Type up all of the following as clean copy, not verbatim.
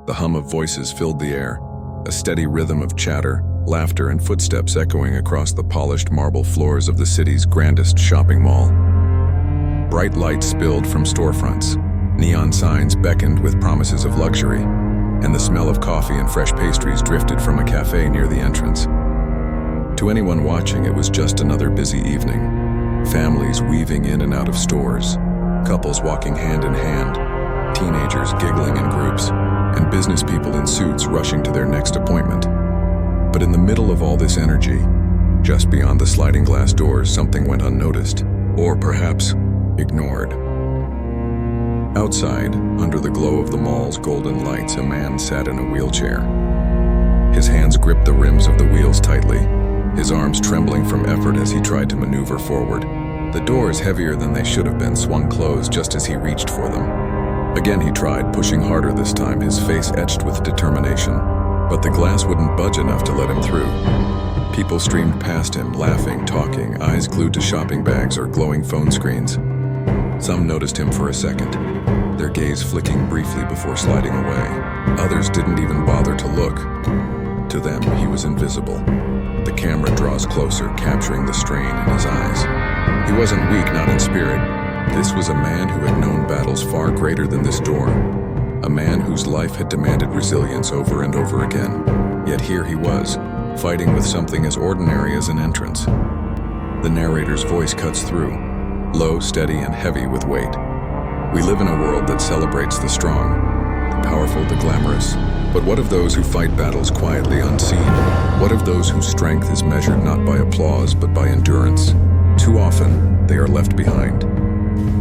The hum of voices filled the air, a steady rhythm of chatter, laughter, and footsteps echoing across the polished marble floors of the city's grandest shopping mall. Bright lights spilled from storefronts, neon signs beckoned with promises of luxury, and the smell of coffee and fresh pastries drifted from a cafe near the entrance. To anyone watching, it was just another busy evening. Families weaving in and out of stores, couples walking hand in hand, teenagers giggling in groups, and business people in suits rushing to their next appointment. But in the middle of all this energy, just beyond the sliding glass doors, something went unnoticed, or perhaps ignored. Outside, under the glow of the mall's golden lights, a man sat in a wheelchair. His hands gripped the rims of the wheels tightly, his arms trembling from effort as he tried to maneuver forward. The doors, heavier than they should have been, swung closed just as he reached for them. Again he tried, pushing harder this time, his face etched with determination. But the glass wouldn't budge enough to let him through. People streamed past him, laughing, talking, eyes glued to shopping bags or glowing phone screens. Some noticed him for a second, their gaze flicking briefly before sliding away. Others didn't even bother to look. To them, he was invisible. The camera draws closer, capturing the strain in his eyes. He wasn't weak, not in spirit. This was a man who had known battles far greater than this door. A man whose life had demanded resilience over and over again. Yet here he was, fighting with something as ordinary as an entrance. The narrator's voice cuts through, low, steady, and heavy with weight. We live in a world that celebrates the strong, the powerful, the glamorous. But what of those who fight battles quietly, unseen? What of those whose strength is measured not by applause, but by endurance? Too often, they are left behind.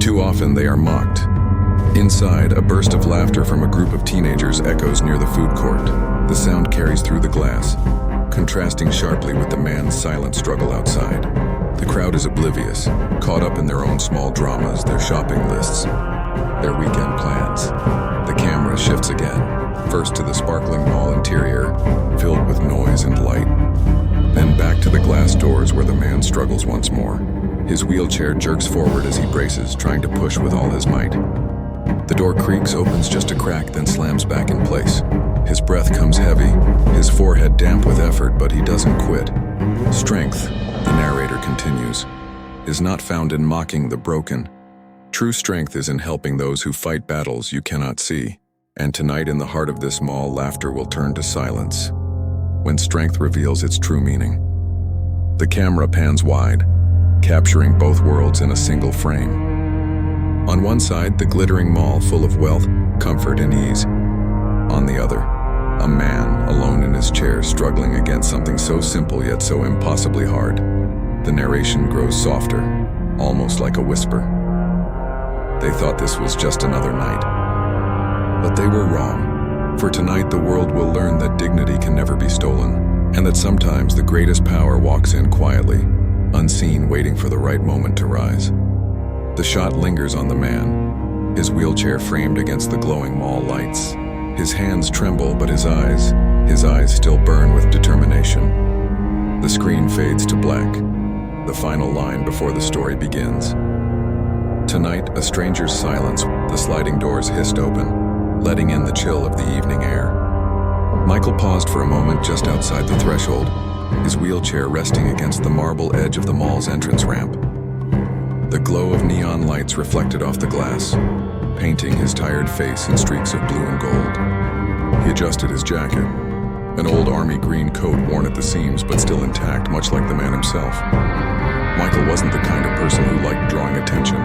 Too often, they are mocked. Inside, a burst of laughter from a group of teenagers echoes near the food court. The sound carries through the glass, contrasting sharply with the man's silent struggle outside. The crowd is oblivious, caught up in their own small dramas, their shopping lists, their weekend plans. The camera shifts again, first to the sparkling mall interior, filled with noise and light, then back to the glass doors where the man struggles once more. His wheelchair jerks forward as he braces, trying to push with all his might. The door creaks, opens just a crack, then slams back in place. His breath comes heavy, his forehead damp with effort, but he doesn't quit. Strength, the narrator continues, is not found in mocking the broken. True strength is in helping those who fight battles you cannot see. And tonight, in the heart of this mall, laughter will turn to silence, when strength reveals its true meaning. The camera pans wide, capturing both worlds in a single frame. On one side, the glittering mall full of wealth, comfort, and ease. On the other, a man alone in his chair, struggling against something so simple yet so impossibly hard. The narration grows softer, almost like a whisper. They thought this was just another night. But they were wrong. For tonight, the world will learn that dignity can never be stolen, and that sometimes the greatest power walks in quietly, unseen, waiting for the right moment to rise. The shot lingers on the man, his wheelchair framed against the glowing mall lights. His hands tremble, but his eyes still burn with determination. The screen fades to black, the final line before the story begins. Tonight, a stranger's silence, the sliding doors hissed open, letting in the chill of the evening air. Michael paused for a moment just outside the threshold, his wheelchair resting against the marble edge of the mall's entrance ramp. The glow of neon lights reflected off the glass, painting his tired face in streaks of blue and gold. He adjusted his jacket, an old army green coat worn at the seams but still intact, much like the man himself. Michael wasn't the kind of person who liked drawing attention.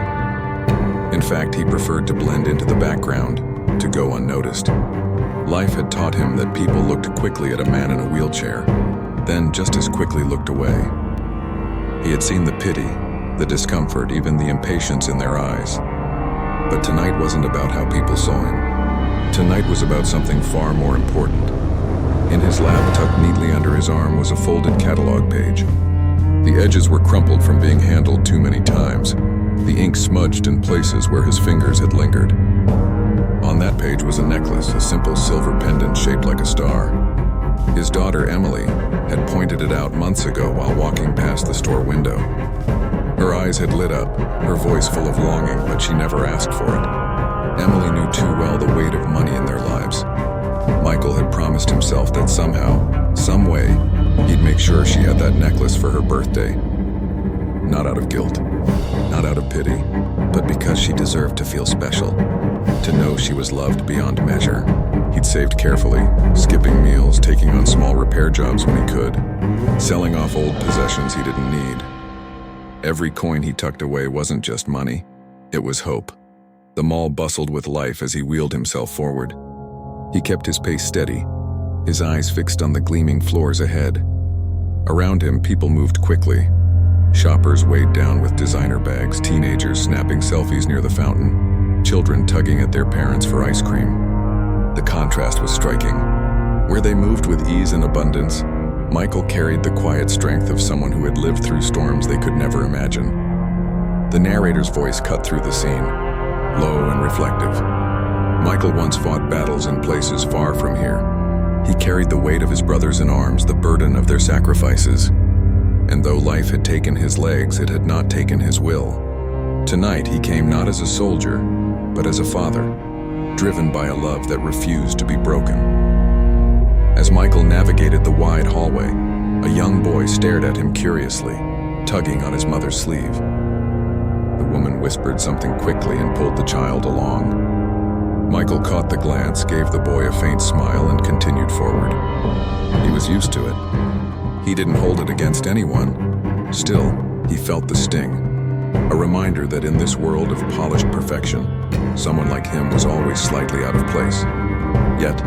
In fact, he preferred to blend into the background, to go unnoticed. Life had taught him that people looked quickly at a man in a wheelchair, then just as quickly looked away. He had seen the pity, the discomfort, even the impatience in their eyes. But tonight wasn't about how people saw him. Tonight was about something far more important. In his lap, tucked neatly under his arm, was a folded catalog page. The edges were crumpled from being handled too many times, the ink smudged in places where his fingers had lingered. On that page was a necklace, a simple silver pendant shaped like a star. His daughter, Emily, had pointed it out months ago while walking past the store window. Her eyes had lit up, her voice full of longing, but she never asked for it. Emily knew too well the weight of money in their lives. Michael had promised himself that somehow, some way, he'd make sure she had that necklace for her birthday. Not out of guilt, not out of pity, but because she deserved to feel special, to know she was loved beyond measure. He'd saved carefully, skipping meals, taking on small repair jobs when he could, selling off old possessions he didn't need. Every coin he tucked away wasn't just money, it was hope. The mall bustled with life as he wheeled himself forward. He kept his pace steady, his eyes fixed on the gleaming floors ahead. Around him, people moved quickly. Shoppers weighed down with designer bags, teenagers snapping selfies near the fountain, children tugging at their parents for ice cream. The contrast was striking. Where they moved with ease and abundance, Michael carried the quiet strength of someone who had lived through storms they could never imagine. The narrator's voice cut through the scene, low and reflective. Michael once fought battles in places far from here. He carried the weight of his brothers in arms, the burden of their sacrifices. And though life had taken his legs, it had not taken his will. Tonight he came not as a soldier, but as a father, driven by a love that refused to be broken. As Michael navigated the wide hallway, a young boy stared at him curiously, tugging on his mother's sleeve. The woman whispered something quickly and pulled the child along. Michael caught the glance, gave the boy a faint smile, and continued forward. He was used to it. He didn't hold it against anyone. Still, he felt the sting. A reminder that in this world of polished perfection, someone like him was always slightly out of place. Yet,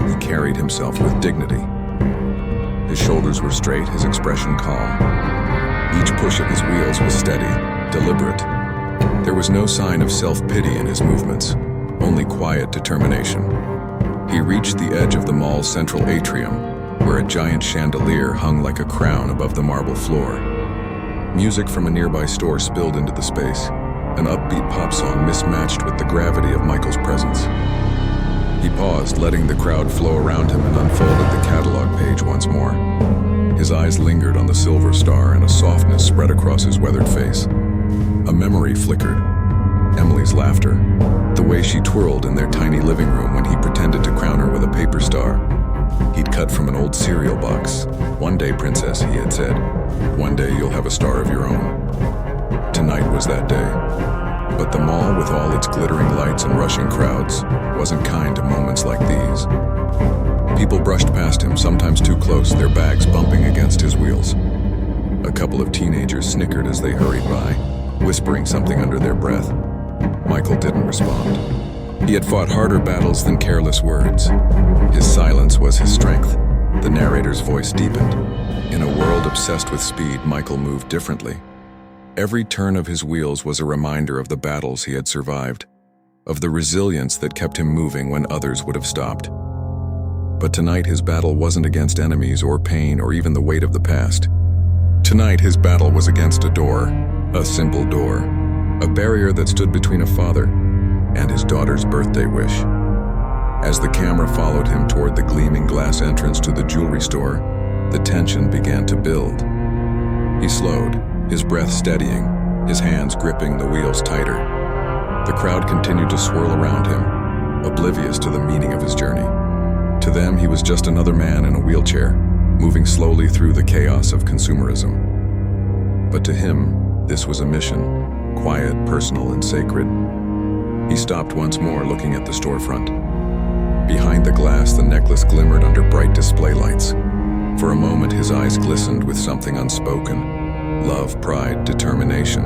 he carried himself with dignity. His shoulders were straight, his expression calm. Each push of his wheels was steady, deliberate. There was no sign of self-pity in his movements, only quiet determination. He reached the edge of the mall's central atrium, where a giant chandelier hung like a crown above the marble floor. Music from a nearby store spilled into the space, an upbeat pop song mismatched with the gravity of Michael's presence. He paused, letting the crowd flow around him, and unfolded the catalog page once more. His eyes lingered on the silver star, and a softness spread across his weathered face. A memory flickered. Emily's laughter, the way she twirled in their tiny living room when he pretended to crown her with a paper star. He'd cut from an old cereal box. "One day, princess," he had said. "One day you'll have a star of your own." Tonight was that day. But the mall, with all its glittering lights and rushing crowds, wasn't kind to moments like these. People brushed past him, sometimes too close, their bags bumping against his wheels. A couple of teenagers snickered as they hurried by, whispering something under their breath. Michael didn't respond. He had fought harder battles than careless words. His silence was his strength. The narrator's voice deepened. In a world obsessed with speed, Michael moved differently. Every turn of his wheels was a reminder of the battles he had survived, of the resilience that kept him moving when others would have stopped. But tonight his battle wasn't against enemies or pain or even the weight of the past. Tonight his battle was against a door, a simple door, a barrier that stood between a father and his daughter's birthday wish. As the camera followed him toward the gleaming glass entrance to the jewelry store, the tension began to build. He slowed, his breath steadying, his hands gripping the wheels tighter. The crowd continued to swirl around him, oblivious to the meaning of his journey. To them, he was just another man in a wheelchair, moving slowly through the chaos of consumerism. But to him, this was a mission, quiet, personal, and sacred. He stopped once more, looking at the storefront. Behind the glass, the necklace glimmered under bright display lights. For a moment, his eyes glistened with something unspoken. Love, pride, determination.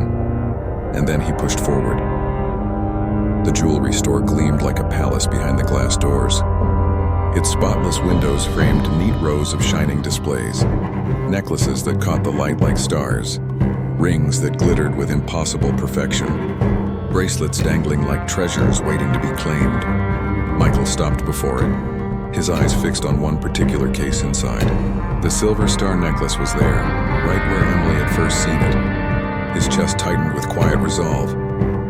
And then he pushed forward. The jewelry store gleamed like a palace behind the glass doors. Its spotless windows framed neat rows of shining displays, necklaces that caught the light like stars, rings that glittered with impossible perfection, bracelets dangling like treasures waiting to be claimed. Michael stopped before it, his eyes fixed on one particular case inside. The silver star necklace was there, right where Emily had first seen it. His chest tightened with quiet resolve.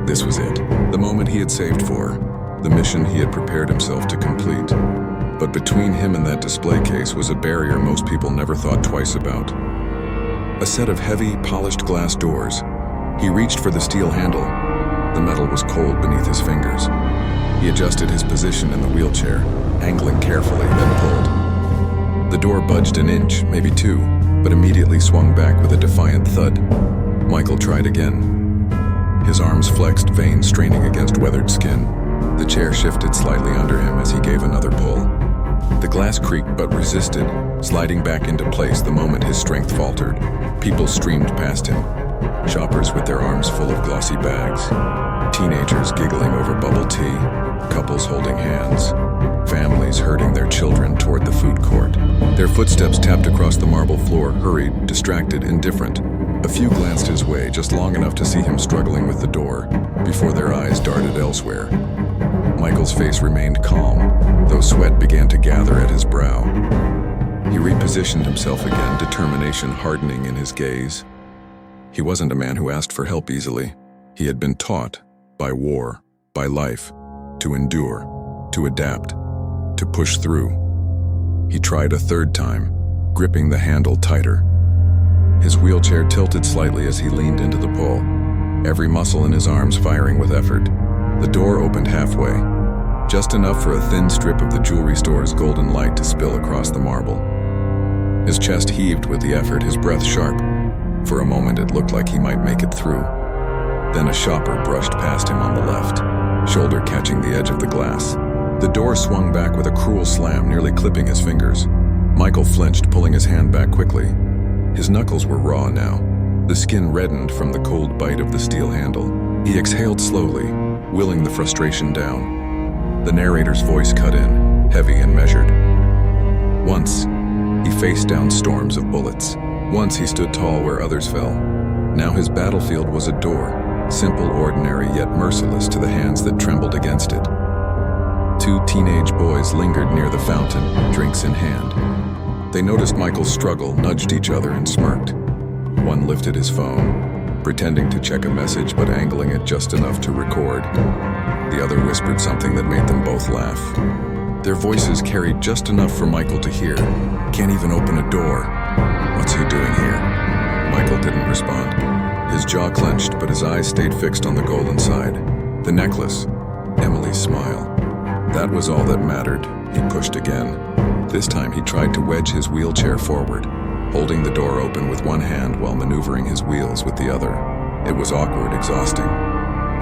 This was it, the moment he had saved for, the mission he had prepared himself to complete. But between him and that display case was a barrier most people never thought twice about. A set of heavy, polished glass doors. He reached for the steel handle. The metal was cold beneath his fingers. He adjusted his position in the wheelchair, angling carefully, then pulled. The door budged an inch, maybe two, but immediately swung back with a defiant thud. Michael tried again. His arms flexed, veins straining against weathered skin. The chair shifted slightly under him as he gave another pull. The glass creaked but resisted, sliding back into place the moment his strength faltered. People streamed past him, shoppers with their arms full of glossy bags, teenagers giggling over bubble tea, couples holding hands, families herding their children toward the food court. Their footsteps tapped across the marble floor, hurried, distracted, indifferent. A few glanced his way, just long enough to see him struggling with the door, before their eyes darted elsewhere. Michael's face remained calm, though sweat began to gather at his brow. He repositioned himself again, determination hardening in his gaze. He wasn't a man who asked for help easily. He had been taught, by war, by life, to endure, to adapt, to push through. He tried a third time, gripping the handle tighter. His wheelchair tilted slightly as he leaned into the pull, every muscle in his arms firing with effort. The door opened halfway, just enough for a thin strip of the jewelry store's golden light to spill across the marble. His chest heaved with the effort, his breath sharp. For a moment it looked like he might make it through. Then a shopper brushed past him on the left, shoulder catching the edge of the glass. The door swung back with a cruel slam, nearly clipping his fingers. Michael flinched, pulling his hand back quickly. His knuckles were raw now, the skin reddened from the cold bite of the steel handle. He exhaled slowly, willing the frustration down. The narrator's voice cut in, heavy and measured. Once, he faced down storms of bullets. Once he stood tall where others fell. Now his battlefield was a door, simple, ordinary, yet merciless to the hands that trembled against it. Two teenage boys lingered near the fountain, drinks in hand. They noticed Michael's struggle, nudged each other, and smirked. One lifted his phone, pretending to check a message but angling it just enough to record. The other whispered something that made them both laugh. Their voices carried just enough for Michael to hear. Can't even open a door. What's he doing here? Michael didn't respond. His jaw clenched, but his eyes stayed fixed on the goal inside. The necklace. Emily's smile. That was all that mattered. He pushed again. This time he tried to wedge his wheelchair forward, holding the door open with one hand while maneuvering his wheels with the other. It was awkward, exhausting.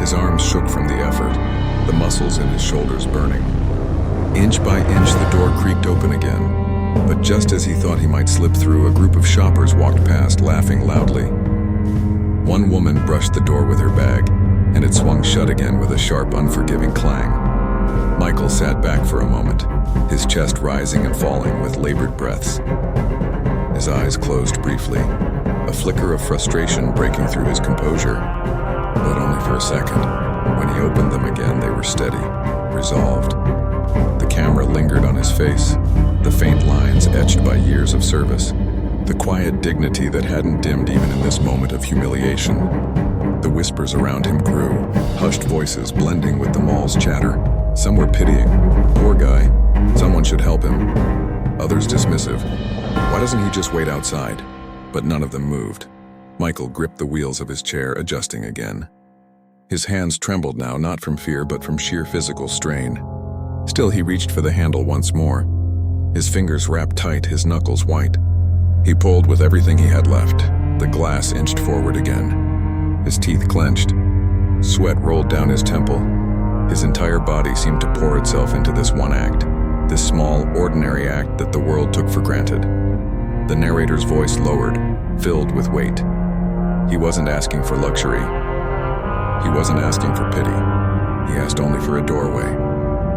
His arms shook from the effort, the muscles in his shoulders burning. Inch by inch, the door creaked open again. But just as he thought he might slip through, a group of shoppers walked past, laughing loudly. One woman brushed the door with her bag, and it swung shut again with a sharp, unforgiving clang. Michael sat back for a moment, his chest rising and falling with labored breaths. His eyes closed briefly, a flicker of frustration breaking through his composure. But only for a second. When he opened them again, they were steady, resolved. The camera lingered on his face, the faint lines etched by years of service, the quiet dignity that hadn't dimmed even in this moment of humiliation. The whispers around him grew, hushed voices blending with the mall's chatter. Some were pitying. Poor guy. Someone should help him. Others dismissive. Why doesn't he just wait outside? But none of them moved. Michael gripped the wheels of his chair, adjusting again. His hands trembled now, not from fear, but from sheer physical strain. Still, he reached for the handle once more. His fingers wrapped tight, his knuckles white. He pulled with everything he had left. The glass inched forward again. His teeth clenched. Sweat rolled down his temple. His entire body seemed to pour itself into this one act, this small, ordinary act that the world took for granted. The narrator's voice lowered, filled with weight. He wasn't asking for luxury. He wasn't asking for pity. He asked only for a doorway,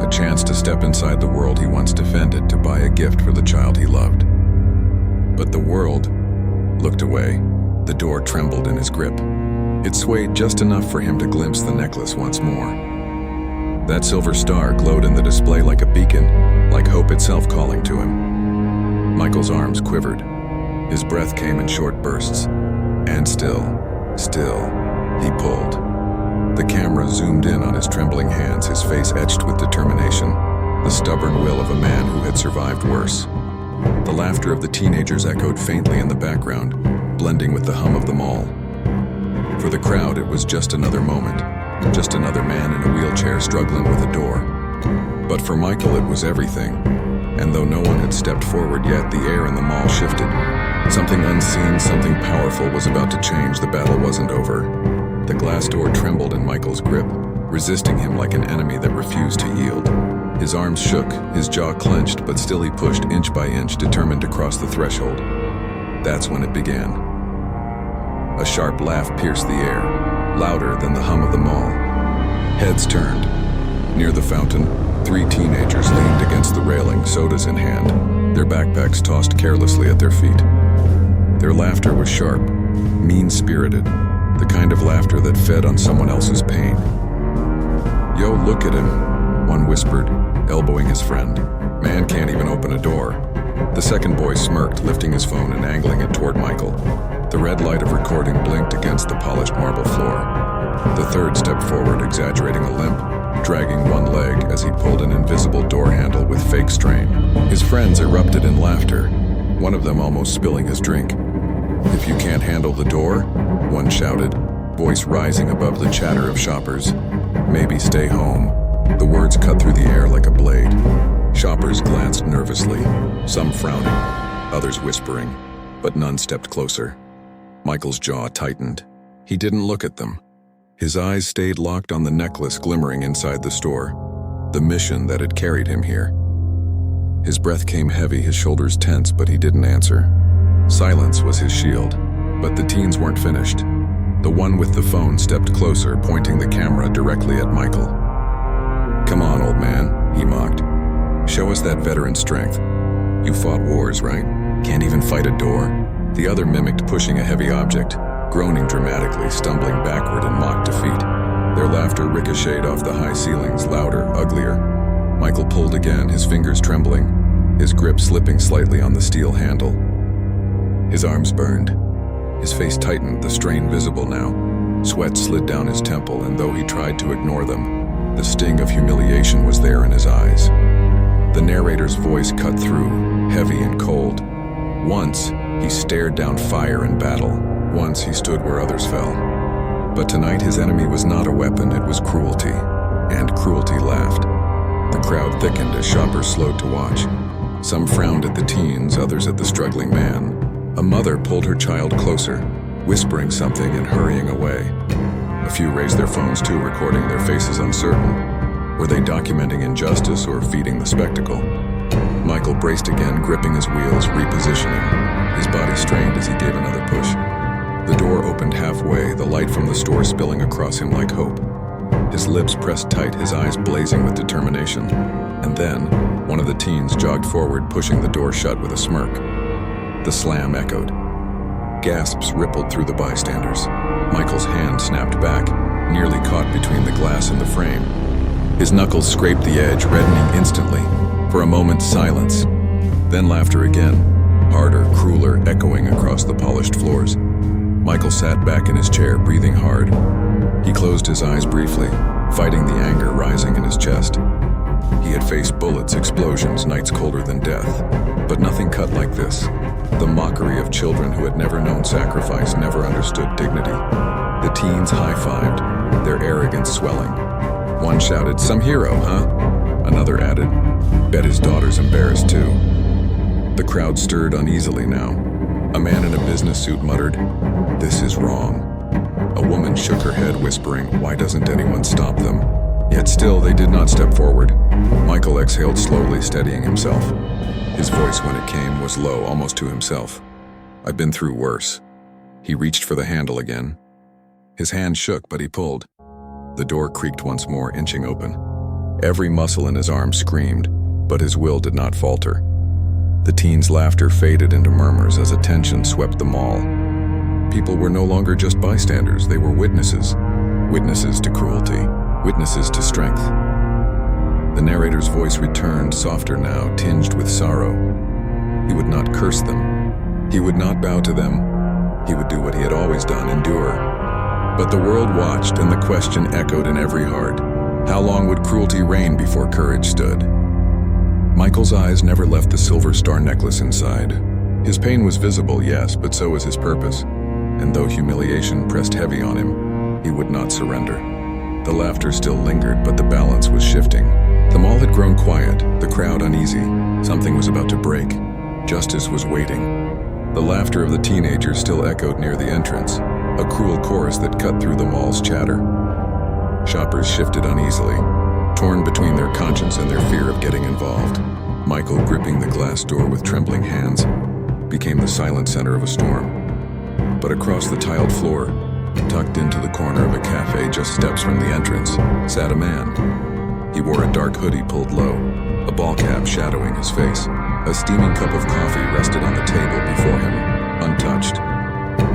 a chance to step inside the world he once defended, to buy a gift for the child he loved. But the world looked away. The door trembled in his grip. It swayed just enough for him to glimpse the necklace once more. That silver star glowed in the display like a beacon, like hope itself calling to him. Michael's arms quivered. His breath came in short bursts. And still, he pulled. The camera zoomed in on his trembling hands, his face etched with determination, the stubborn will of a man who had survived worse. The laughter of the teenagers echoed faintly in the background, blending with the hum of the mall. For the crowd, it was just another moment, just another man in a wheelchair struggling with a door. But for Michael, it was everything. And though no one had stepped forward yet, the air in the mall shifted. Something unseen, something powerful was about to change. The battle wasn't over. The glass door trembled in Michael's grip, resisting him like an enemy that refused to yield. His arms shook, his jaw clenched, but still he pushed inch by inch, determined to cross the threshold. That's when it began. A sharp laugh pierced the air, louder than the hum of the mall. Heads turned. Near the fountain, 3 teenagers leaned against the railing, sodas in hand, their backpacks tossed carelessly at their feet. Their laughter was sharp, mean-spirited, the kind of laughter that fed on someone else's pain. "Yo, look at him," one whispered, elbowing his friend. "Man can't even open a door." The second boy smirked, lifting his phone and angling it toward Michael. The red light of recording blinked against the polished marble floor. The third stepped forward, exaggerating a limp, dragging one leg as he pulled an invisible door handle with fake strain. His friends erupted in laughter, one of them almost spilling his drink. "If you can't handle the door," one shouted, voice rising above the chatter of shoppers, "maybe stay home." The words cut through the air like a blade. Shoppers glanced nervously, some frowning, others whispering, but none stepped closer. Michael's jaw tightened. He didn't look at them. His eyes stayed locked on the necklace glimmering inside the store, the mission that had carried him here. His breath came heavy, his shoulders tense, but he didn't answer. Silence was his shield, but the teens weren't finished. The one with the phone stepped closer, pointing the camera directly at Michael. "Come on, old man," he mocked. "Show us that veteran strength. You fought wars, right? Can't even fight a door?" The other mimicked pushing a heavy object, groaning dramatically, stumbling backward in mock defeat. Their laughter ricocheted off the high ceilings, louder, uglier. Michael pulled again, his fingers trembling, his grip slipping slightly on the steel handle. His arms burned. His face tightened, the strain visible now. Sweat slid down his temple, and though he tried to ignore them, the sting of humiliation was there in his eyes. The narrator's voice cut through, heavy and cold. Once, he stared down fire in battle. Once, he stood where others fell. But tonight, his enemy was not a weapon, it was cruelty. And cruelty laughed. The crowd thickened as shoppers slowed to watch. Some frowned at the teens, others at the struggling man. A mother pulled her child closer, whispering something and hurrying away. A few raised their phones too, recording, their faces uncertain. Were they documenting injustice or feeding the spectacle? Michael braced again, gripping his wheels, repositioning. His body strained as he gave another push. The door opened halfway, the light from the store spilling across him like hope. His lips pressed tight, his eyes blazing with determination. And then, one of the teens jogged forward, pushing the door shut with a smirk. The slam echoed. Gasps rippled through the bystanders. Michael's hand snapped back, nearly caught between the glass and the frame. His knuckles scraped the edge, reddening instantly. For a moment, silence. Then laughter again, harder, crueler, echoing across the polished floors. Michael sat back in his chair, breathing hard. He closed his eyes briefly, fighting the anger rising in his chest. He had faced bullets, explosions, nights colder than death. But nothing cut like this. The mockery of children who had never known sacrifice, never understood dignity. The teens high-fived, their arrogance swelling. One shouted, "Some hero, huh?" Another added, "Bet his daughter's embarrassed too." The crowd stirred uneasily now. A man in a business suit muttered, "This is wrong." A woman shook her head, whispering, "Why doesn't anyone stop them?" Yet still they did not step forward. Michael exhaled slowly, steadying himself. His voice, when it came, was low, almost to himself. "I've been through worse." He reached for the handle again. His hand shook, but he pulled. The door creaked once more, inching open. Every muscle in his arm screamed, but his will did not falter. The teens' laughter faded into murmurs as a tension swept the mall. People were no longer just bystanders, they were witnesses. Witnesses to cruelty, witnesses to strength. The narrator's voice returned, softer now, tinged with sorrow. He would not curse them. He would not bow to them. He would do what he had always done, endure. But the world watched, and the question echoed in every heart. How long would cruelty reign before courage stood? Michael's eyes never left the silver star necklace inside. His pain was visible, yes, but so was his purpose. And though humiliation pressed heavy on him, he would not surrender. The laughter still lingered, but the balance was shifting. The mall had grown quiet, the crowd uneasy. Something was about to break. Justice was waiting. The laughter of the teenagers still echoed near the entrance, a cruel chorus that cut through the mall's chatter. Shoppers shifted uneasily, torn between their conscience and their fear of getting involved. Michael, gripping the glass door with trembling hands, became the silent center of a storm. But across the tiled floor, tucked into the corner of a cafe just steps from the entrance, sat a man. He wore a dark hoodie pulled low, a ball cap shadowing his face. A steaming cup of coffee rested on the table before him, untouched.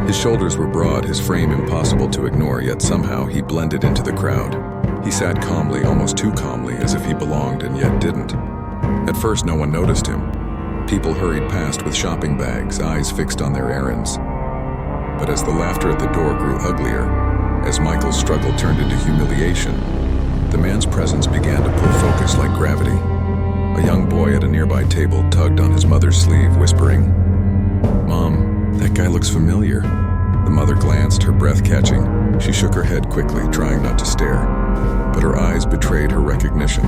His shoulders were broad, his frame impossible to ignore, yet somehow he blended into the crowd. He sat calmly, almost too calmly, as if he belonged and yet didn't. At first, no one noticed him. People hurried past with shopping bags, eyes fixed on their errands. But as the laughter at the door grew uglier, as Michael's struggle turned into humiliation, the man's presence began to pull focus like gravity. A young boy at a nearby table tugged on his mother's sleeve, whispering, "Mom, that guy looks familiar." The mother glanced, her breath catching. She shook her head quickly, trying not to stare, but her eyes betrayed her recognition.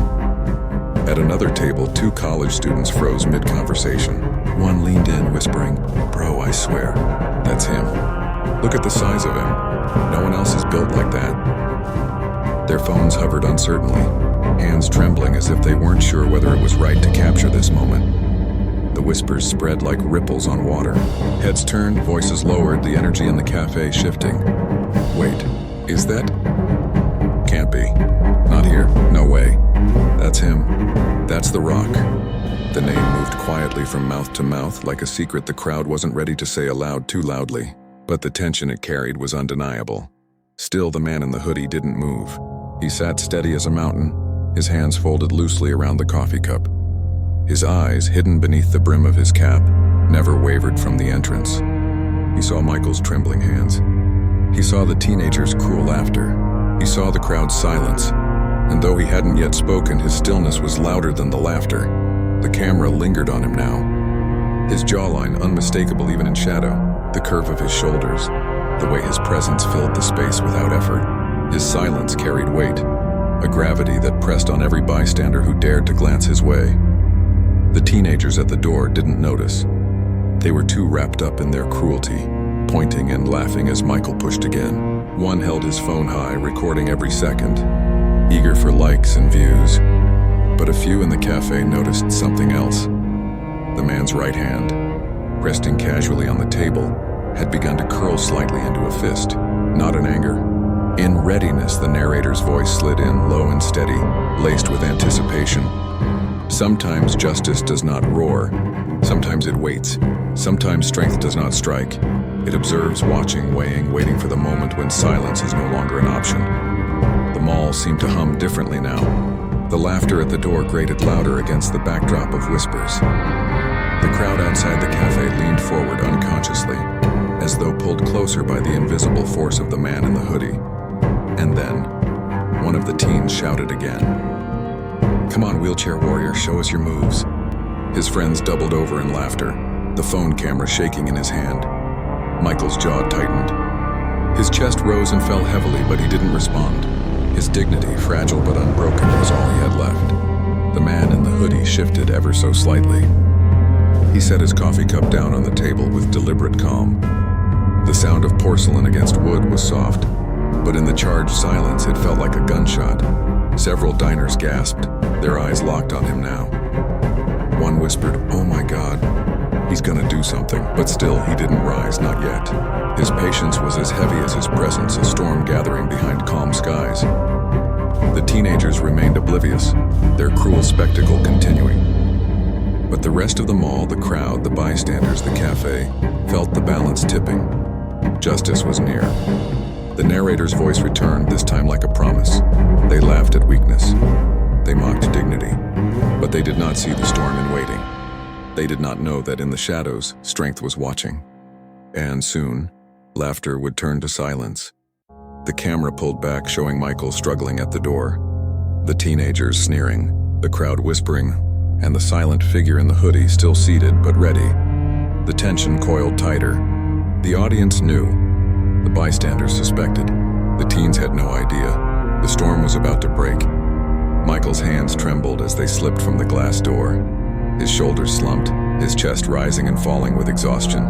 At another table, two college students froze mid-conversation. One leaned in, whispering, "Bro, I swear, that's him. Look at the size of him. No one else is built like that." Their phones hovered uncertainly, hands trembling as if they weren't sure whether it was right to capture this moment. The whispers spread like ripples on water. Heads turned, voices lowered, the energy in the cafe shifting. Wait, is that? Can't be. Not here. No way. That's him. That's The Rock. The name moved quietly from mouth to mouth, like a secret the crowd wasn't ready to say aloud too loudly. But the tension it carried was undeniable. Still, the man in the hoodie didn't move. He sat steady as a mountain, his hands folded loosely around the coffee cup. His eyes, hidden beneath the brim of his cap, never wavered from the entrance. He saw Michael's trembling hands. He saw the teenager's cruel laughter. He saw the crowd's silence. And though he hadn't yet spoken, his stillness was louder than the laughter. The camera lingered on him now. His jawline unmistakable even in shadow, the curve of his shoulders, the way his presence filled the space without effort. His silence carried weight, a gravity that pressed on every bystander who dared to glance his way. The teenagers at the door didn't notice. They were too wrapped up in their cruelty, pointing and laughing as Michael pushed again. One held his phone high, recording every second, eager for likes and views. But a few in the cafe noticed something else. The man's right hand, resting casually on the table, had begun to curl slightly into a fist, not in anger. In readiness, the narrator's voice slid in, low and steady, laced with anticipation. Sometimes justice does not roar. Sometimes it waits. Sometimes strength does not strike. It observes, watching, weighing, waiting for the moment when silence is no longer an option. The mall seemed to hum differently now. The laughter at the door grated louder against the backdrop of whispers. The crowd outside the cafe leaned forward unconsciously, as though pulled closer by the invisible force of the man in the hoodie. And then, one of the teens shouted again. "Come on, wheelchair warrior, show us your moves." His friends doubled over in laughter, the phone camera shaking in his hand. Michael's jaw tightened. His chest rose and fell heavily, but he didn't respond. His dignity, fragile but unbroken, was all he had left. The man in the hoodie shifted ever so slightly. He set his coffee cup down on the table with deliberate calm. The sound of porcelain against wood was soft, but in the charged silence it felt like a gunshot. Several diners gasped, their eyes locked on him now. One whispered, "Oh my God, he's gonna do something," but still he didn't rise, not yet. His patience was as heavy as his presence, a storm gathering behind calm skies. The teenagers remained oblivious, their cruel spectacle continuing. But the rest of the mall, the crowd, the bystanders, the cafe, felt the balance tipping. Justice was near. The narrator's voice returned, this time like a promise. They laughed at weakness. They mocked dignity. But they did not see the storm in waiting. They did not know that in the shadows, strength was watching. And soon, laughter would turn to silence. The camera pulled back, showing Michael struggling at the door. The teenagers sneering, the crowd whispering, and the silent figure in the hoodie still seated but ready. The tension coiled tighter. The audience knew. The bystanders suspected. The teens had no idea. The storm was about to break. Michael's hands trembled as they slipped from the glass door. His shoulders slumped, his chest rising and falling with exhaustion.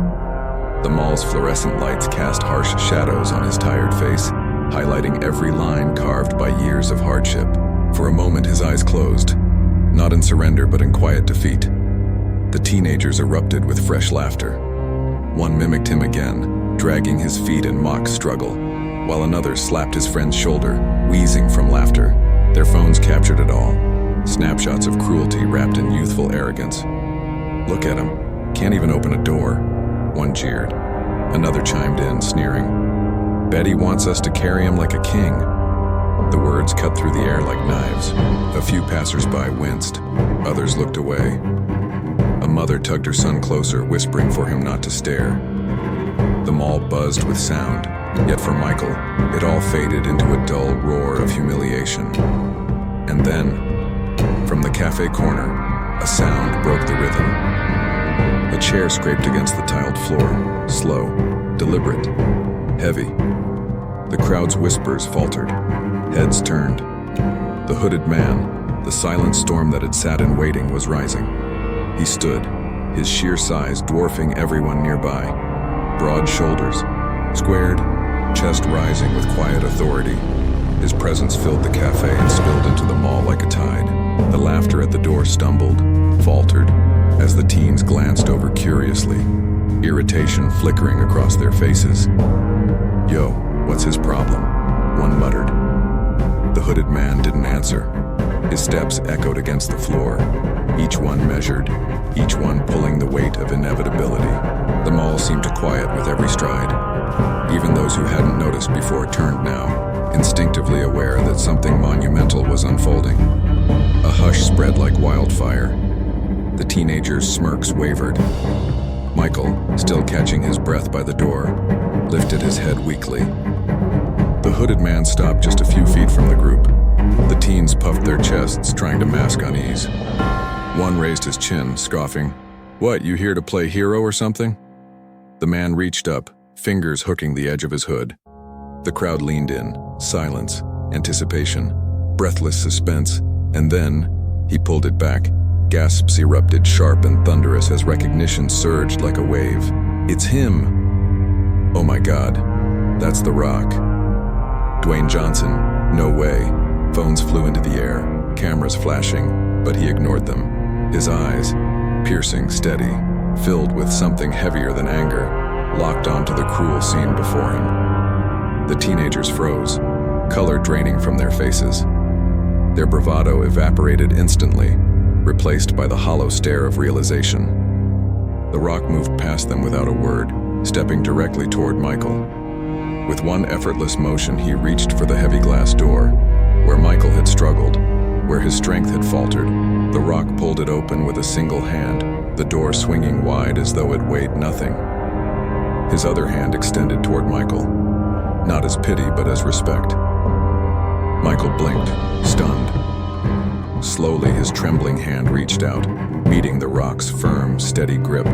The mall's fluorescent lights cast harsh shadows on his tired face, highlighting every line carved by years of hardship. For a moment, his eyes closed, not in surrender but in quiet defeat. The teenagers erupted with fresh laughter. One mimicked him again, dragging his feet in mock struggle, while another slapped his friend's shoulder, wheezing from laughter. Their phones captured it all, snapshots of cruelty wrapped in youthful arrogance. "Look at him, can't even open a door," one jeered. Another chimed in, sneering. "Bet he wants us to carry him like a king." The words cut through the air like knives. A few passers-by winced, others looked away. A mother tugged her son closer, whispering for him not to stare. The mall buzzed with sound, yet for Michael, it all faded into a dull roar of humiliation. And then, from the cafe corner, a sound broke the rhythm. A chair scraped against the tiled floor, slow, deliberate, heavy. The crowd's whispers faltered, heads turned. The hooded man, the silent storm that had sat in waiting, was rising. He stood, his sheer size dwarfing everyone nearby. Broad shoulders, squared, chest rising with quiet authority. His presence filled the cafe and spilled into the mall like a tide. The laughter at the door stumbled, faltered, as the teens glanced over curiously, irritation flickering across their faces. "Yo, what's his problem?" one muttered. The hooded man didn't answer. His steps echoed against the floor, each one measured, each one pulling the weight of inevitability. The mall seemed to quiet with every stride. Even those who hadn't noticed before turned now, instinctively aware that something monumental was unfolding. A hush spread like wildfire. The teenagers' smirks wavered. Michael, still catching his breath by the door, lifted his head weakly. The hooded man stopped just a few feet from the group. The teens puffed their chests, trying to mask unease. One raised his chin, scoffing, "What, you here to play hero or something?" The man reached up, fingers hooking the edge of his hood. The crowd leaned in, silence, anticipation, breathless suspense, and then he pulled it back. Gasps erupted sharp and thunderous as recognition surged like a wave. "It's him! Oh my God, that's The Rock." Dwayne Johnson, no way. Phones flew into the air, cameras flashing, but he ignored them. His eyes, piercing, steady, filled with something heavier than anger, locked onto the cruel scene before him. The teenagers froze, color draining from their faces. Their bravado evaporated instantly, replaced by the hollow stare of realization. The Rock moved past them without a word, stepping directly toward Michael. With one effortless motion, he reached for the heavy glass door. Where Michael had struggled, where his strength had faltered, The Rock pulled it open with a single hand, the door swinging wide as though it weighed nothing. His other hand extended toward Michael, not as pity but as respect. Michael blinked, stunned. Slowly, his trembling hand reached out, meeting The Rock's firm, steady grip.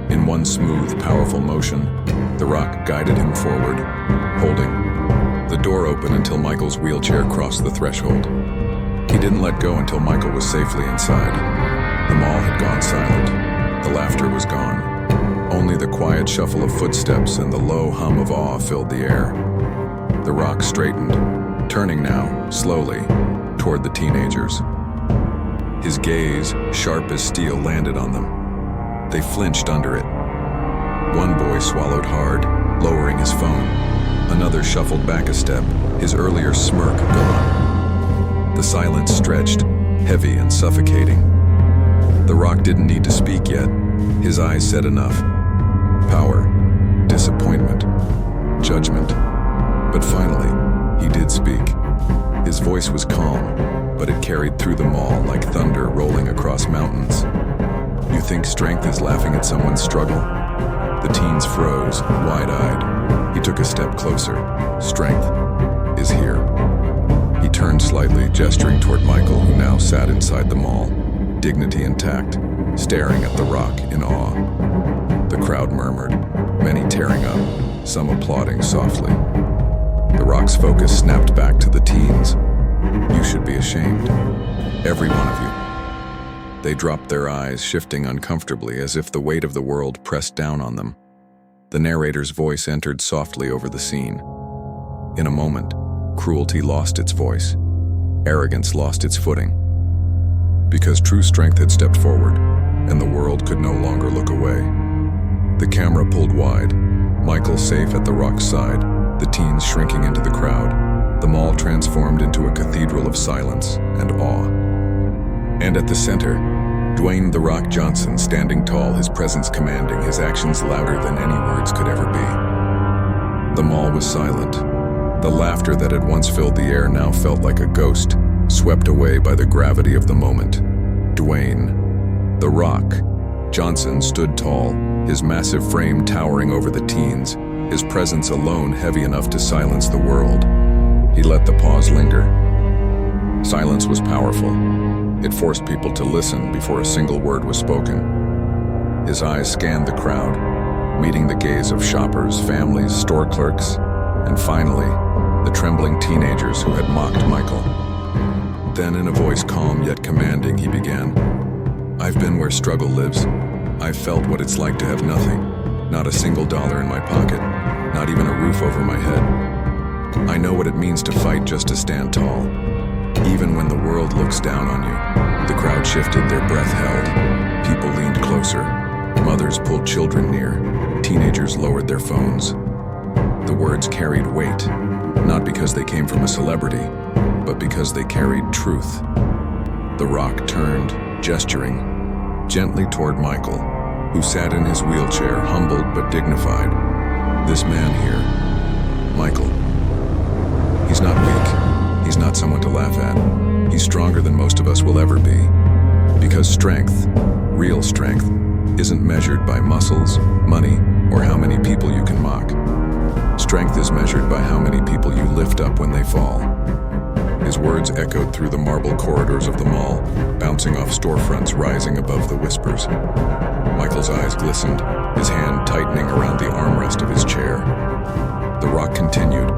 In one smooth, powerful motion, The Rock guided him forward, holding. The door opened until Michael's wheelchair crossed the threshold. He didn't let go until Michael was safely inside. The mall had gone silent. The laughter was gone. Only the quiet shuffle of footsteps and the low hum of awe filled the air. The Rock straightened, turning now, slowly, toward the teenagers. His gaze, sharp as steel, landed on them. They flinched under it. One boy swallowed hard, lowering his phone. Another shuffled back a step, his earlier smirk gone. The silence stretched, heavy and suffocating. The Rock didn't need to speak yet. His eyes said enough. Power, disappointment, judgment. But finally, he did speak. His voice was calm, but it carried through the mall like thunder rolling across mountains. "You think strength is laughing at someone's struggle?" The teens froze, wide-eyed. He took a step closer. "Strength is here." He turned slightly, gesturing toward Michael, who now sat inside the mall, dignity intact, staring at The Rock in awe. The crowd murmured, many tearing up, some applauding softly. The Rock's focus snapped back to the teens. You should be ashamed. Every one of you. They dropped their eyes, shifting uncomfortably as if the weight of the world pressed down on them. The narrator's voice entered softly over the scene. In a moment, cruelty lost its voice. Arrogance lost its footing. Because true strength had stepped forward, and the world could no longer look away. The camera pulled wide, Michael safe at the Rock's side, the teens shrinking into the crowd, the mall transformed into a cathedral of silence and awe. And at the center, Dwayne "The Rock" Johnson standing tall, his presence commanding, his actions louder than any words could ever be. The mall was silent. The laughter that had once filled the air now felt like a ghost, swept away by the gravity of the moment. Dwayne "The Rock" Johnson stood tall, his massive frame towering over the teens, his presence alone heavy enough to silence the world. He let the pause linger. Silence was powerful. It forced people to listen before a single word was spoken. His eyes scanned the crowd, meeting the gaze of shoppers, families, store clerks, and finally, the trembling teenagers who had mocked Michael. Then, in a voice calm yet commanding, he began, "I've been where struggle lives. I've felt what it's like to have nothing, not a single dollar in my pocket, not even a roof over my head. I know what it means to fight just to stand tall, even when the world looks down on you." The crowd shifted, their breath held. People leaned closer. Mothers pulled children near. Teenagers lowered their phones. The words carried weight, not because they came from a celebrity, but because they carried truth. The Rock turned, gesturing gently toward Michael, who sat in his wheelchair, humbled but dignified. This man here, Michael, he's not weak. He's not someone to laugh at. He's stronger than most of us will ever be. Because strength, real strength, isn't measured by muscles, money, or how many people you can mock. Strength is measured by how many people you lift up when they fall. His words echoed through the marble corridors of the mall, bouncing off storefronts, rising above the whispers. Michael's eyes glistened, his hand tightening around the armrest of his chair. The Rock continued,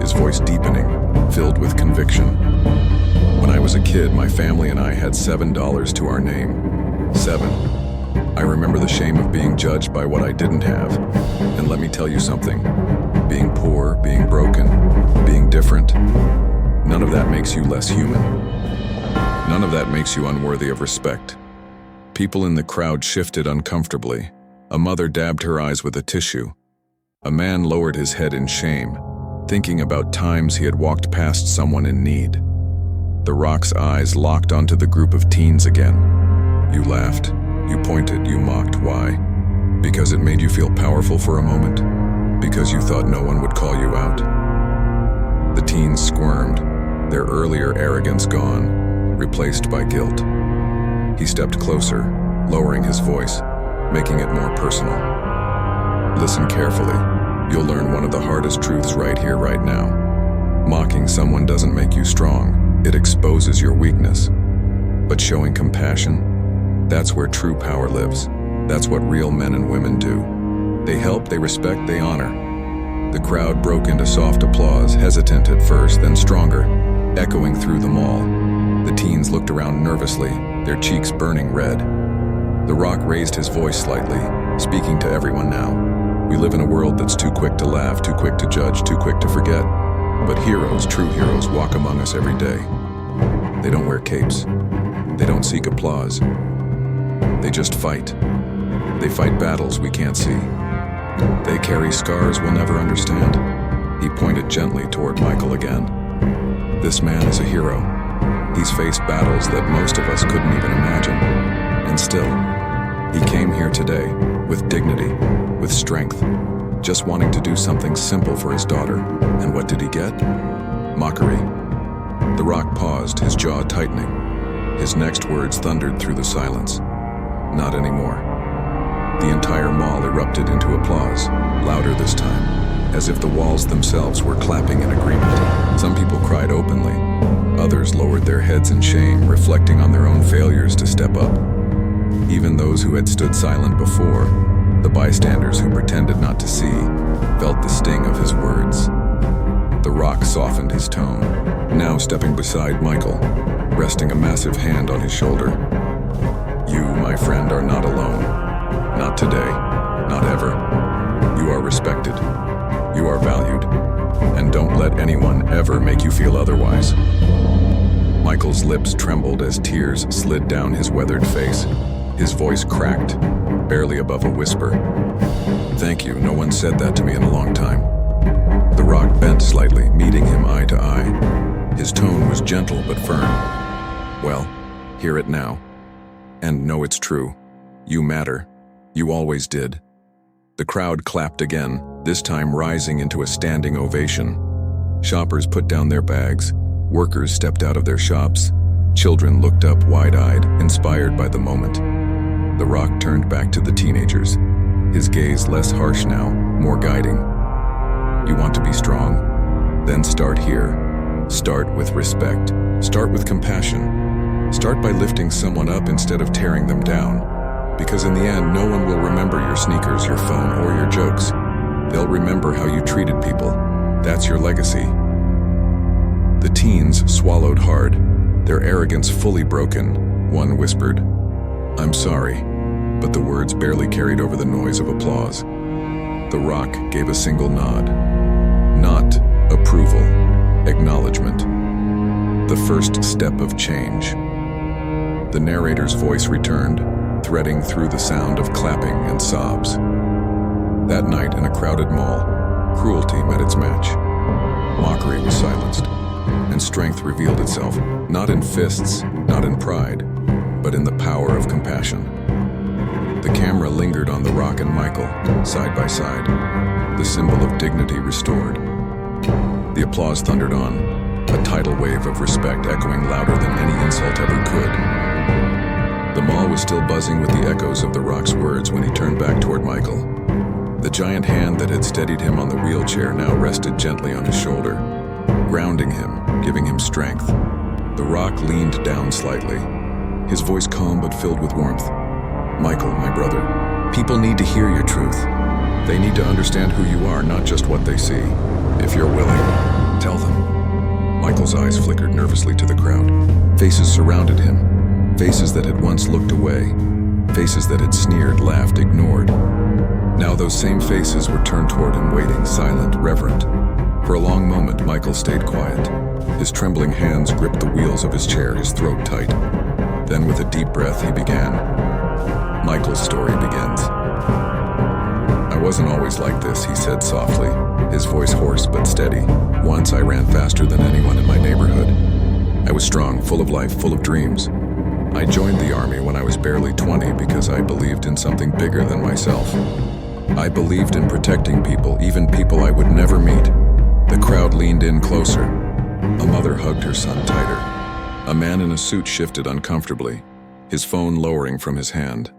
his voice deepening, filled with conviction. "When I was a kid, my family and I had $7 to our name. 7. I remember the shame of being judged by what I didn't have. And let me tell you something. Being poor, being broken, being different, none of that makes you less human. None of that makes you unworthy of respect." People in the crowd shifted uncomfortably. A mother dabbed her eyes with a tissue. A man lowered his head in shame, thinking about times he had walked past someone in need. The Rock's eyes locked onto the group of teens again. You laughed, you pointed, you mocked. Why? Because it made you feel powerful for a moment? Because you thought no one would call you out? The teens squirmed, their earlier arrogance gone, replaced by guilt. He stepped closer, lowering his voice, making it more personal. "Listen carefully. You'll learn one of the hardest truths right here, right now. Mocking someone doesn't make you strong. It exposes your weakness. But showing compassion, that's where true power lives. That's what real men and women do. They help, they respect, they honor." The crowd broke into soft applause, hesitant at first, then stronger, echoing through the mall. The teens looked around nervously, their cheeks burning red. The Rock raised his voice slightly, speaking to everyone now. "We live in a world that's too quick to laugh, too quick to judge, too quick to forget. But heroes, true heroes, walk among us every day. They don't wear capes. They don't seek applause. They just fight. They fight battles we can't see. They carry scars we'll never understand." He pointed gently toward Michael again. "This man is a hero. He's faced battles that most of us couldn't even imagine. And still, he came here today, with dignity, with strength, just wanting to do something simple for his daughter. And what did he get? Mockery." The Rock paused, his jaw tightening. His next words thundered through the silence. "Not anymore." The entire mall erupted into applause, louder this time, as if the walls themselves were clapping in agreement. Some people cried openly. Others lowered their heads in shame, reflecting on their own failures to step up. Even those who had stood silent before, the bystanders who pretended not to see, felt the sting of his words. The Rock softened his tone, now stepping beside Michael, resting a massive hand on his shoulder. You, my friend, are not alone. Not today, not ever. You are respected. You are valued. And don't let anyone ever make you feel otherwise. Michael's lips trembled as tears slid down his weathered face. His voice cracked, barely above a whisper. Thank you, no one said that to me in a long time. The Rock bent slightly, meeting him eye to eye. His tone was gentle but firm. Well, hear it now. And know it's true. You matter. You always did. The crowd clapped again, this time rising into a standing ovation. Shoppers put down their bags. Workers stepped out of their shops. Children looked up wide-eyed, inspired by the moment. The Rock turned back to the teenagers, his gaze less harsh now, more guiding. You want to be strong? Then start here. Start with respect. Start with compassion. Start by lifting someone up instead of tearing them down. Because in the end, no one will remember your sneakers, your phone, or your jokes. They'll remember how you treated people. That's your legacy. The teens swallowed hard, their arrogance fully broken. One whispered, "I'm sorry," but the words barely carried over the noise of applause. The Rock gave a single nod. Not approval, acknowledgement. The first step of change. The narrator's voice returned, threading through the sound of clapping and sobs. That night in a crowded mall, cruelty met its match. Mockery was silenced, and strength revealed itself, not in fists, not in pride, but in the power of compassion. The camera lingered on The Rock and Michael, side by side, the symbol of dignity restored. The applause thundered on, a tidal wave of respect echoing louder than any insult ever could. The mall was still buzzing with the echoes of The Rock's words when he turned back toward Michael. The giant hand that had steadied him on the wheelchair now rested gently on his shoulder, grounding him, giving him strength. The Rock leaned down slightly, his voice calm but filled with warmth. Michael, my brother, people need to hear your truth. They need to understand who you are, not just what they see. If you're willing, tell them. Michael's eyes flickered nervously to the crowd. Faces surrounded him, faces that had once looked away, faces that had sneered, laughed, ignored. Now those same faces were turned toward him, waiting, silent, reverent. For a long moment, Michael stayed quiet. His trembling hands gripped the wheels of his chair, his throat tight. Then with a deep breath, he began. Michael's story begins. I wasn't always like this, he said softly, his voice hoarse but steady. Once I ran faster than anyone in my neighborhood. I was strong, full of life, full of dreams. I joined the army when I was barely 20 because I believed in something bigger than myself. I believed in protecting people, even people I would never meet. The crowd leaned in closer. A mother hugged her son tighter. A man in a suit shifted uncomfortably, his phone lowering from his hand.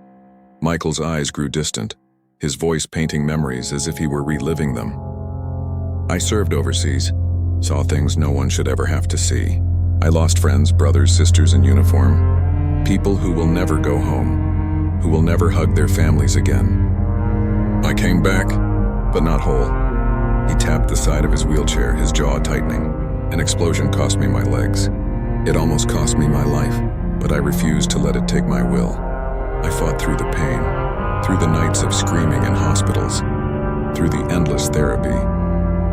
Michael's eyes grew distant, his voice painting memories as if he were reliving them. I served overseas, saw things no one should ever have to see. I lost friends, brothers, sisters in uniform. People who will never go home, who will never hug their families again. I came back, but not whole. He tapped the side of his wheelchair, his jaw tightening. An explosion cost me my legs. It almost cost me my life, but I refused to let it take my will. I fought through the pain, through the nights of screaming in hospitals, through the endless therapy,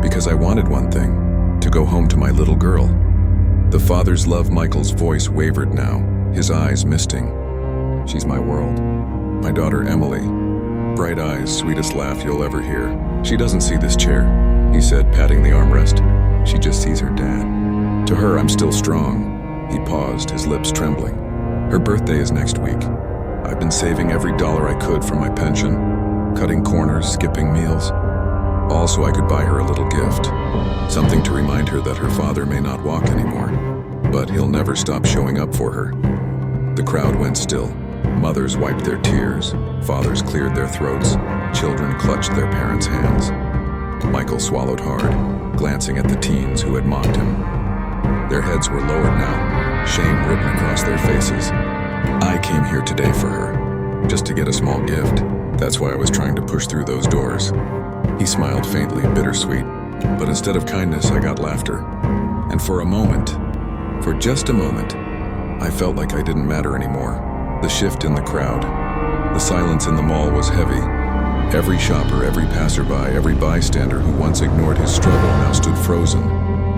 because I wanted one thing, to go home to my little girl. The father's love. Michael's voice wavered now, his eyes misting. She's my world. My daughter Emily. Bright eyes, sweetest laugh you'll ever hear. She doesn't see this chair, he said, patting the armrest. She just sees her dad. To her, I'm still strong. He paused, his lips trembling. Her birthday is next week. I've been saving every dollar I could from my pension, cutting corners, skipping meals, all so I could buy her a little gift. Something to remind her that her father may not walk anymore, but he'll never stop showing up for her. The crowd went still. Mothers wiped their tears, fathers cleared their throats, children clutched their parents' hands. Michael swallowed hard, glancing at the teens who had mocked him. Their heads were lowered now, shame written across their faces. I came here today for her, just to get a small gift. That's why I was trying to push through those doors. He smiled faintly, bittersweet. But instead of kindness, I got laughter. And for a moment, for just a moment, I felt like I didn't matter anymore. The shift in the crowd, the silence in the mall was heavy. Every shopper, every passerby, every bystander who once ignored his struggle now stood frozen,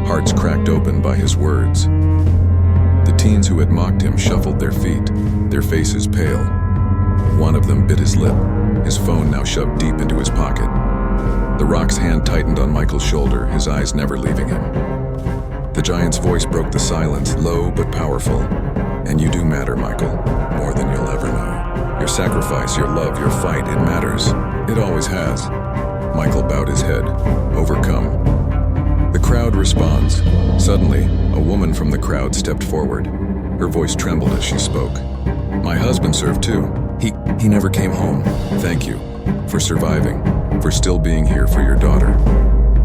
hearts cracked open by his words. The teens who had mocked him shuffled their feet, their faces pale. One of them bit his lip, his phone now shoved deep into his pocket. The Rock's hand tightened on Michael's shoulder, his eyes never leaving him. The giant's voice broke the silence, low but powerful. And you do matter, Michael, more than you'll ever know. Your sacrifice, your love, your fight, it matters. It always has. Michael bowed his head, overcome. The crowd responds. Suddenly, a woman from the crowd stepped forward. Her voice trembled as she spoke. My husband served too. He never came home. Thank you for surviving, for still being here for your daughter.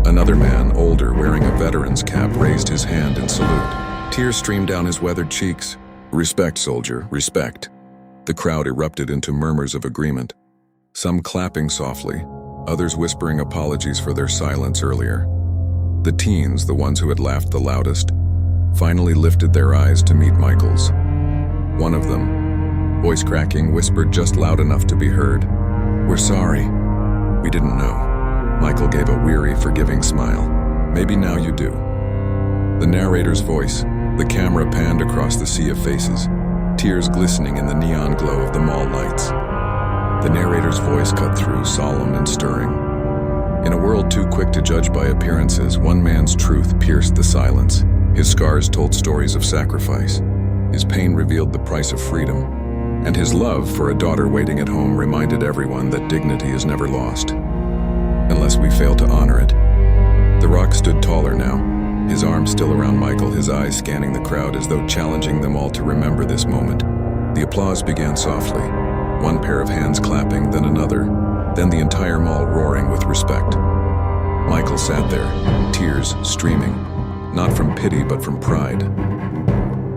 Another man, older, wearing a veteran's cap, raised his hand in salute. Tears streamed down his weathered cheeks. Respect, soldier, respect. The crowd erupted into murmurs of agreement. Some clapping softly, others whispering apologies for their silence earlier. The teens, the ones who had laughed the loudest, finally lifted their eyes to meet Michael's. One of them, voice cracking, whispered just loud enough to be heard. We're sorry. We didn't know. Michael gave a weary, forgiving smile. Maybe now you do. The narrator's voice, the camera panned across the sea of faces, tears glistening in the neon glow of the mall lights. The narrator's voice cut through, solemn and stirring. In a world too quick to judge by appearances, one man's truth pierced the silence. His scars told stories of sacrifice. His pain revealed the price of freedom. And his love for a daughter waiting at home reminded everyone that dignity is never lost, unless we fail to honor it. The Rock stood taller now, his arms still around Michael, his eyes scanning the crowd as though challenging them all to remember this moment. The applause began softly, one pair of hands clapping, then another, then the entire mall roaring with respect. Michael sat there, tears streaming, not from pity but from pride.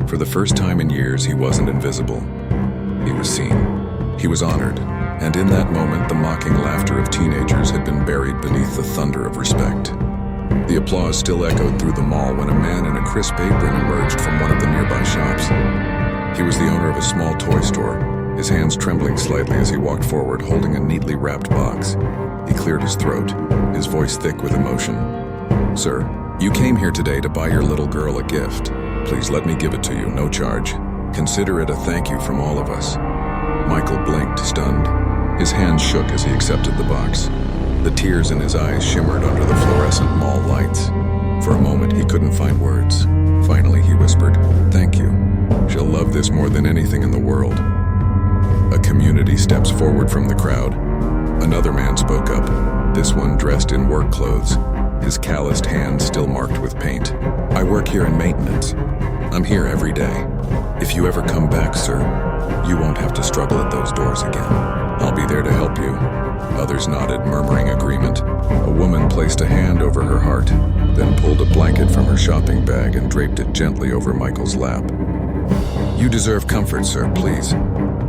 For the first time in years, he wasn't invisible. He was seen. He was honored. And in that moment, the mocking laughter of teenagers had been buried beneath the thunder of respect. The applause still echoed through the mall when a man in a crisp apron emerged from one of the nearby shops. He was the owner of a small toy store, his hands trembling slightly as he walked forward, holding a neatly wrapped box. He cleared his throat, his voice thick with emotion. Sir, you came here today to buy your little girl a gift. Please let me give it to you, no charge. Consider it a thank you from all of us. Michael blinked, stunned. His hands shook as he accepted the box. The tears in his eyes shimmered under the fluorescent mall lights. For a moment, he couldn't find words. Finally, he whispered, "Thank you. She'll love this more than anything in the world." A community steps forward from the crowd. Another man spoke up, this one dressed in work clothes, his calloused hands still marked with paint. "I work here in maintenance. I'm here every day. If you ever come back, sir, you won't have to struggle at those doors again. I'll be there to help you." Others nodded, murmuring agreement. A woman placed a hand over her heart, then pulled a blanket from her shopping bag and draped it gently over Michael's lap. "You deserve comfort, sir, please.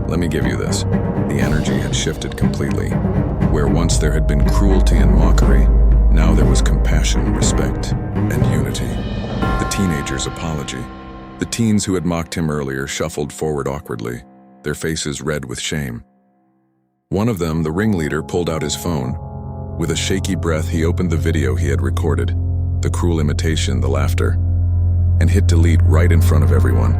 Let me give you this." The energy had shifted completely. Where once there had been cruelty and mockery, now there was compassion, respect, and unity. The teenager's apology. The teens who had mocked him earlier shuffled forward awkwardly, their faces red with shame. One of them, the ringleader, pulled out his phone. With a shaky breath, he opened the video he had recorded, the cruel imitation, the laughter, and hit delete right in front of everyone.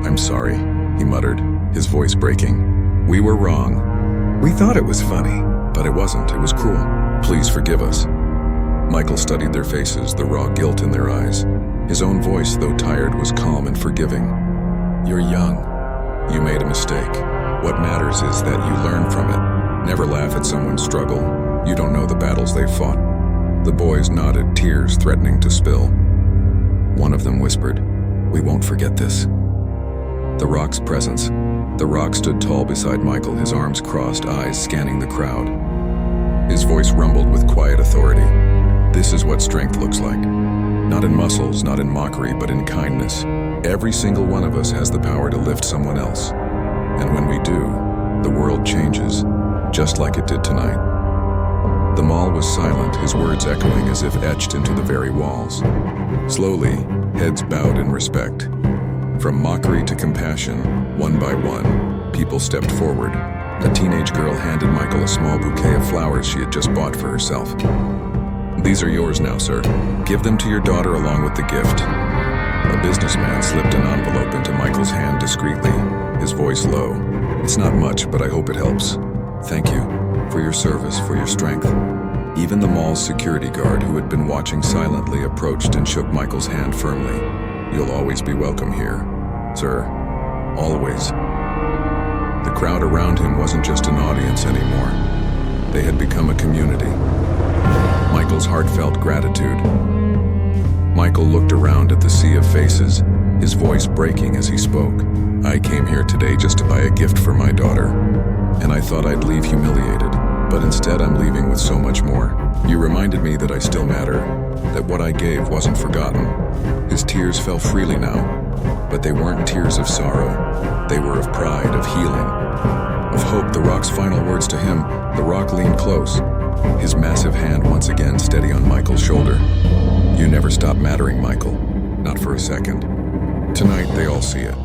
"I'm sorry," he muttered, his voice breaking. "We were wrong. We thought it was funny, but it wasn't. It was cruel. Please forgive us." Michael studied their faces, the raw guilt in their eyes. His own voice, though tired, was calm and forgiving. "You're young. You made a mistake. What matters is that you learn from it. Never laugh at someone's struggle. You don't know the battles they've fought." The boys nodded, tears threatening to spill. One of them whispered, "We won't forget this." The Rock's presence. The Rock stood tall beside Michael, his arms crossed, eyes scanning the crowd. His voice rumbled with quiet authority. "This is what strength looks like. Not in muscles, not in mockery, but in kindness. Every single one of us has the power to lift someone else. And when we do, the world changes, just like it did tonight." The mall was silent, his words echoing as if etched into the very walls. Slowly, heads bowed in respect. From mockery to compassion, one by one, people stepped forward. A teenage girl handed Michael a small bouquet of flowers she had just bought for herself. "These are yours now, sir. Give them to your daughter along with the gift." A businessman slipped an envelope into Michael's hand discreetly, his voice low. "It's not much, but I hope it helps. Thank you for your service, for your strength." Even the mall's security guard, who had been watching silently, approached and shook Michael's hand firmly. "You'll always be welcome here, sir. Always." The crowd around him wasn't just an audience anymore. They had become a community. Michael's heart felt gratitude. Michael looked around at the sea of faces, his voice breaking as he spoke. "I came here today just to buy a gift for my daughter, and I thought I'd leave humiliated, but instead I'm leaving with so much more. You reminded me that I still matter, that what I gave wasn't forgotten." His tears fell freely now, but they weren't tears of sorrow. They were of pride, of healing, of hope. The Rock's final words to him, the Rock leaned close, his massive hand once again steady on Michael's shoulder. "You never stop mattering, Michael. Not for a second. Tonight they all see it.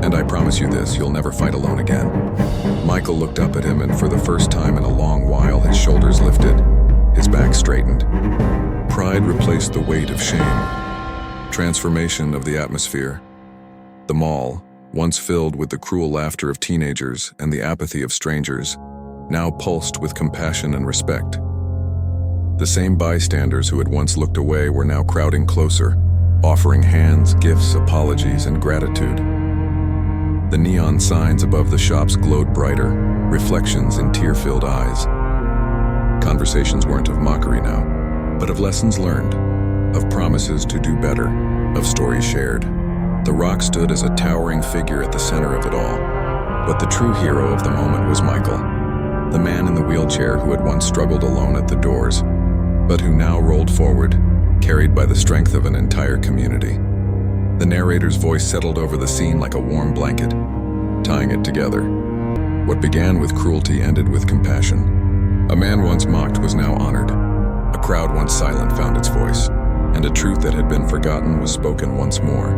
And I promise you this, you'll never fight alone again." Michael looked up at him, and for the first time in a long while, his shoulders lifted, his back straightened. Pride replaced the weight of shame. Transformation of the atmosphere. The mall, once filled with the cruel laughter of teenagers and the apathy of strangers, now pulsed with compassion and respect. The same bystanders who had once looked away were now crowding closer, offering hands, gifts, apologies, and gratitude. The neon signs above the shops glowed brighter, reflections in tear-filled eyes. Conversations weren't of mockery now, but of lessons learned, of promises to do better, of stories shared. The Rock stood as a towering figure at the center of it all. But the true hero of the moment was Michael, the man in the wheelchair who had once struggled alone at the doors, but who now rolled forward, carried by the strength of an entire community. The narrator's voice settled over the scene like a warm blanket, tying it together. What began with cruelty ended with compassion. A man once mocked was now honored. A crowd once silent found its voice, and a truth that had been forgotten was spoken once more.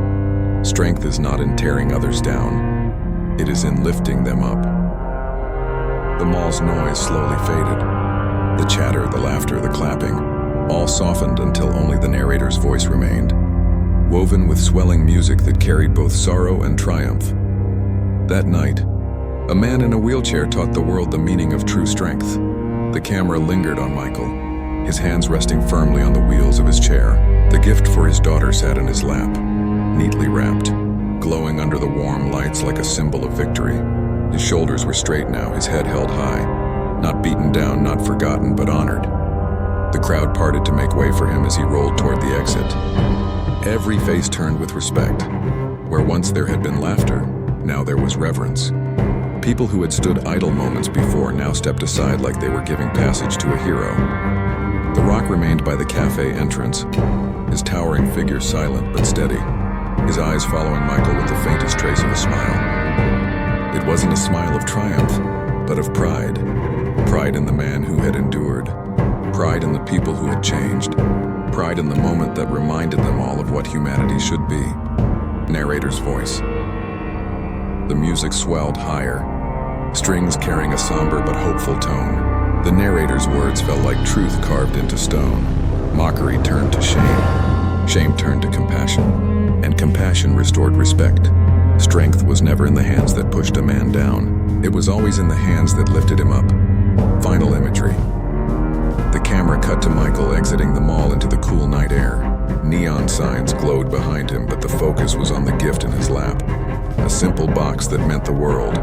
Strength is not in tearing others down, it is in lifting them up. The mall's noise slowly faded. The chatter, the laughter, the clapping, all softened until only the narrator's voice remained, woven with swelling music that carried both sorrow and triumph. That night, a man in a wheelchair taught the world the meaning of true strength. The camera lingered on Michael, his hands resting firmly on the wheels of his chair. The gift for his daughter sat in his lap, neatly wrapped, glowing under the warm lights like a symbol of victory. His shoulders were straight now, his head held high, not beaten down, not forgotten, but honored. The crowd parted to make way for him as he rolled toward the exit. Every face turned with respect. Where once there had been laughter, now there was reverence. People who had stood idle moments before now stepped aside like they were giving passage to a hero. The Rock remained by the cafe entrance, his towering figure silent but steady, his eyes following Michael with the faintest trace of a smile. It wasn't a smile of triumph, but of pride. Pride in the man who had endured. Pride in the people who had changed. Pride in the moment that reminded them all of what humanity should be. Narrator's voice. The music swelled higher, strings carrying a somber but hopeful tone. The narrator's words felt like truth carved into stone. Mockery turned to shame. Shame turned to compassion. And compassion restored respect. Strength was never in the hands that pushed a man down. It was always in the hands that lifted him up. Final imagery. The camera cut to Michael exiting the mall into the cool night air. Neon signs glowed behind him, but the focus was on the gift in his lap. A simple box that meant the world.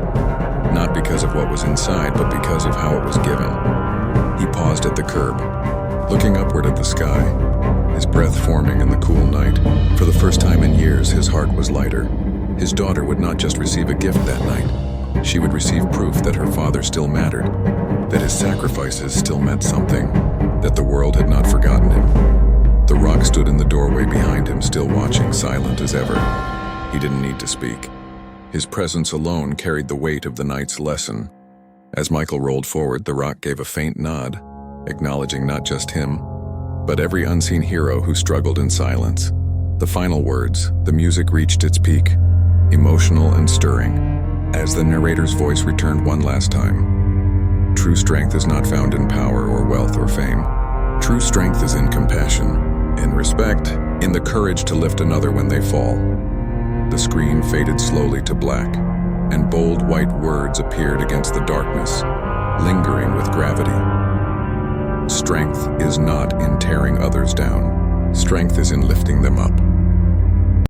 Not because of what was inside, but because of how it was given. He paused at the curb, looking upward at the sky, his breath forming in the cool night. For the first time in years, his heart was lighter. His daughter would not just receive a gift that night. She would receive proof that her father still mattered, that his sacrifices still meant something, that the world had not forgotten him. The Rock stood in the doorway behind him, still watching, silent as ever. He didn't need to speak. His presence alone carried the weight of the night's lesson. As Michael rolled forward, the Rock gave a faint nod, acknowledging not just him, but every unseen hero who struggled in silence. The final words, the music reached its peak, emotional and stirring, as the narrator's voice returned one last time. True strength is not found in power or wealth or fame. True strength is in compassion, in respect, in the courage to lift another when they fall. The screen faded slowly to black, and bold white words appeared against the darkness, lingering with gravity. Strength is not in tearing others down. Strength is in lifting them up.